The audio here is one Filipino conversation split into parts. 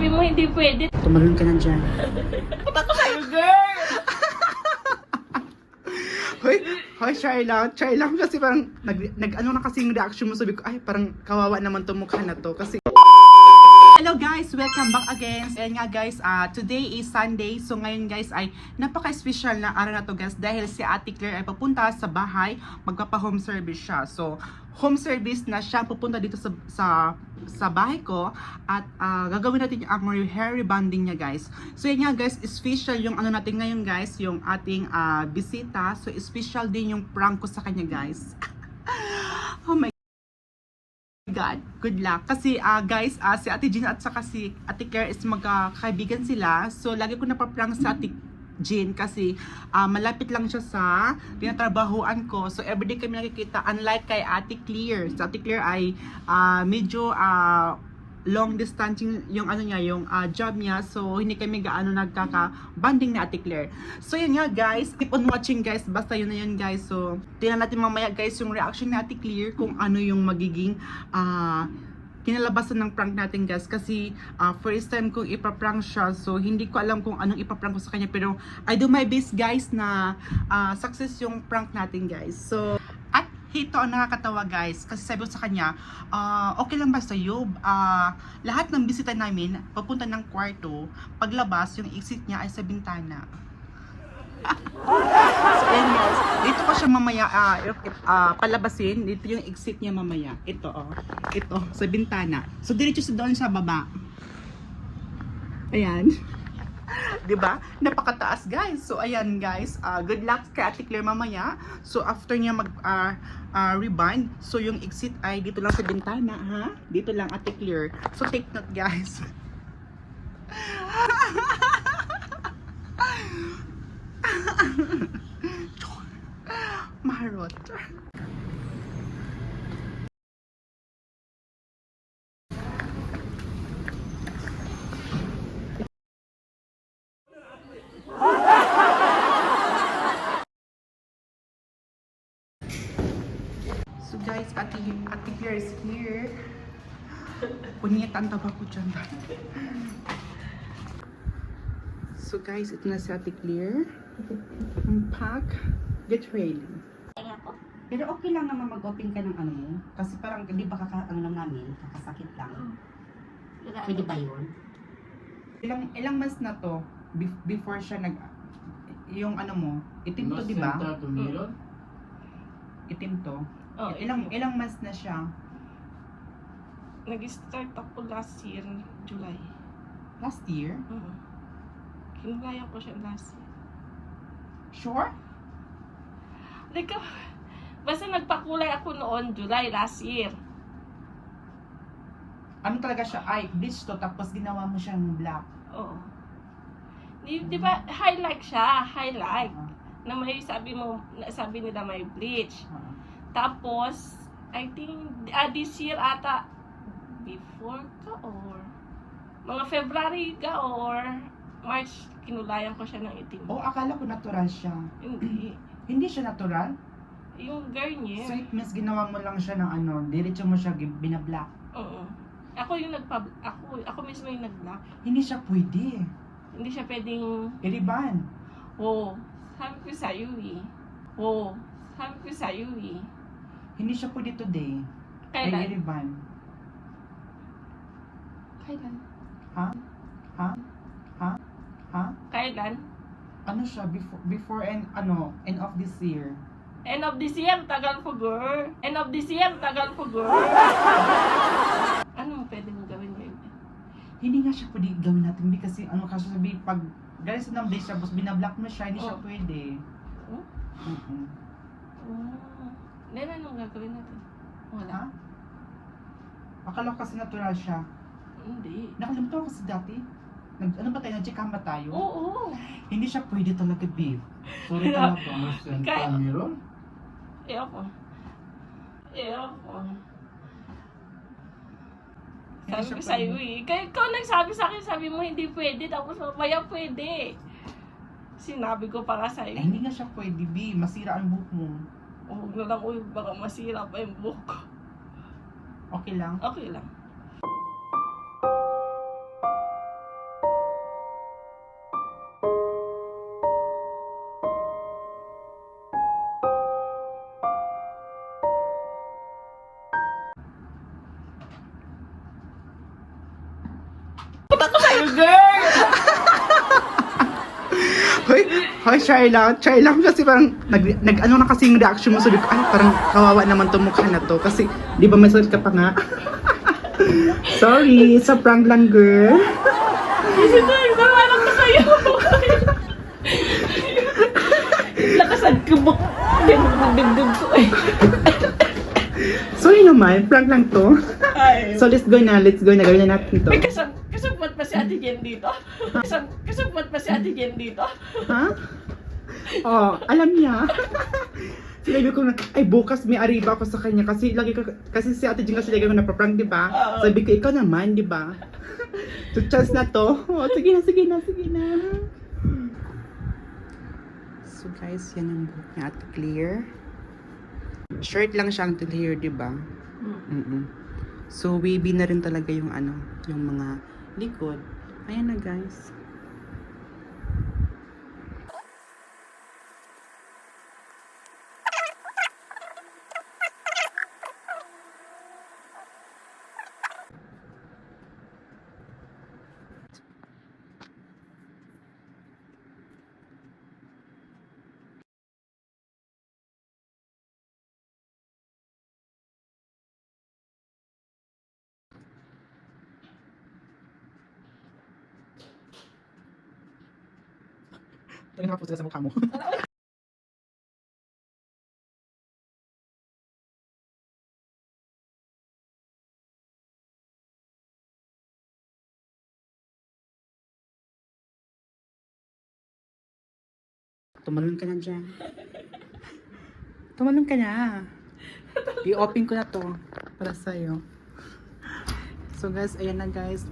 sabi mo hindi pwede. Tumalon ka na dyan. Punta ko sa'yo, girl! Hoy, try lang kasi parang ano na kasi yung reaction mo, sabi ko, ay parang kawawa naman to mukha na to kasi. Hello guys, welcome back again. Ayan nga guys, today is Sunday. So ngayon guys ay napaka-special na araw na to guys dahil si Ate Claire ay papunta sa bahay, magpapa-home service siya. So home service na siya, pupunta dito sa bahay ko at gagawin natin yung hair rebonding niya guys. So yan nga guys, special yung ano natin ngayon guys, yung ating bisita. So special din yung prank ko sa kanya guys. Oh my God, good luck. Kasi guys, si Ate Jean at saka si Ate Claire is magkakaibigan sila. So lagi ko napaprank sa Ate Jean kasi malapit lang siya sa tinatrabahoan ko. So everyday kami nakikita, unlike kay Ate Claire. So Ate Claire ay medyo long distance yung ano niya, yung job niya. So hindi kami gaano nagkaka-banding ni Ate Claire. So yun nga guys, keep on watching guys. Basta yun na yun guys. So tingnan natin mamaya guys yung reaction ni Ate Claire kung ano yung magiging kinalabasan ng prank natin guys. Kasi first time kong ipaprank siya. So hindi ko alam kung anong ipaprank ko sa kanya. Pero I do my best guys na success yung prank natin guys. So ito ang nakakatawa guys, kasi sabi ko sa kanya, okay lang ba sa'yo? Lahat ng bisita namin, papunta ng kwarto, paglabas, yung exit niya ay sa bintana. So ayan guys, dito ko siya mamaya palabasin, dito yung exit niya mamaya. Ito ito, sa bintana. So diretso sa doon sa baba. Ayan. Diba? Napakataas guys. So ayan guys, good luck kay Ate Claire mamaya. So after niya mag-rebind, so yung exit ay dito lang sa bintana, ha? Dito lang Ate Claire. So take note guys. Maharot. So guys, Ate Claire is here. Punyet ang taba ko dyan. So guys, ito na si Ate Claire. Ang pack. Get ready. Pero okay lang naman mag-open ka ng ano mo. Kasi parang, di ba ano lang namin, kakasakit lang. Pwede ba yun? Ilang months na to, before siya yung ano mo, itim to, di ba? Itim to. Oh, ilang months na siya? Nag-start ako last year, July. Last year? Kinulayan ko siya last year. Sure? Like, basta nagpakulay ako noon, July last year. Ano talaga siya? Ay, bleach to, tapos ginawa mo siyang black. Oo. Di ba, highlight siya, highlight. Na may sabi nila may bleach. Tapos, I think, this year ata, before ka or, mga February ka or March, kinulayan ko siya ng itim. Oh, akala ko natural siya. Hindi. Hindi siya natural? Yung Garnier. So it means ginawa mo lang siya ng ano, diretso mo siya binablack. Oo. Ako yung ako mismo yung nag-black. Hindi siya pwede. Hindi siya pwedeng, Iriban. sabi ko sa'yo eh. Sabi ko sa'yo eh. Hindi siya pwede today. Kailan? Ay, iriban. Kailan? Ha? Kailan? Ano siya, before and end of this year. End of this year, tagal po girl. End of this year, tagal po girl. Ano pwede mo gawin ngayon? Hindi nga siya pwede gawin natin. Hindi kasi ano kasi sabi, pag galing sa ng siya, tapos binablock mo siya, hindi siya pwede. Then anong gagawin natin? Wala. Ha? Akala ko kasi natural siya. Hindi. Nakalimutan ko kasi dati. Ano ba tayo? Nag-check ba tayo? Oo. Hindi siya pwede talaga, babe. Sorry talaga. Kaya- Meron? Ayoko. Hindi Sabi siya ko sa'yo pwede. eh. Kaya ikaw nagsabi sa akin, sabi mo hindi pwede, tapos mamaya pwede. Sinabi ko pa nga sa'yo. Eh, hindi nga siya pwede, babe. Masira ang buhok mo. Huwag na lang, uy, baka masira pa yung buhok ko. Okay lang? Okay lang. ako sa'yo, girl! Hoy, try lang kasi parang ano na kasi yung reaction mo, sabi ko, ay, parang kawawa naman tong mukha na to kasi, di ba may sakit ka pa nga? Sorry, sa prank lang, girl. Kasi girl, naman ako sa'yo. Lakas ang kubok. Dibdib ko eh. Sorry naman, prank lang to. Ay. So, let's go na. Gawin na natin to. May kasabot pa si Ate Jen dito. Kasabot pa si Ate Jen dito. Ha? Oh, alam niya. Sinabi ko na, ay bukas may ariba ako sa kanya kasi kasi si Ate Jing kasi lagi ko napaprank, di ba? Oo. Sabi ko, ikaw naman, di ba? So, chance na to. Oh, sige na. So guys, yan ang buhok niya at clear. Short lang siyang clear, di ba? So, wavy na rin talaga yung yung mga likod. Ayan na guys. Talagang hapos sila sa mukha mo. Tumalon ka na dyan. Tumalon ka na. I-open ko na to para sa'yo. So guys, ayan na guys.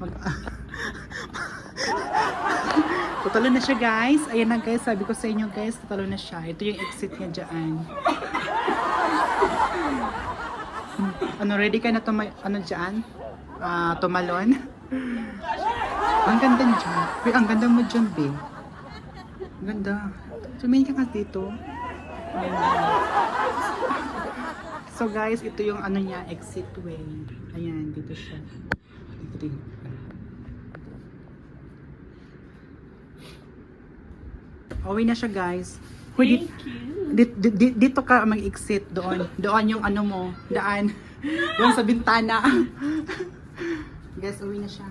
Tutalo na siya guys. Ayan na guys. Sabi ko sa inyo guys, tutalo na siya. Ito yung exit niya dyan. Ano, ready ka na dyan? Tumalon? Ang ganda dyan. Uy, ang ganda mo dyan, babe. Ang ganda. Tumingin ka nga dito. So guys, ito yung niya, exit way. Ayan, dito siya. Dito. Uwi na siya guys. Thank you. Dito ka mag-exit doon. Doon yung mo, daan. Doon sa bintana. Guys, uwi na siya.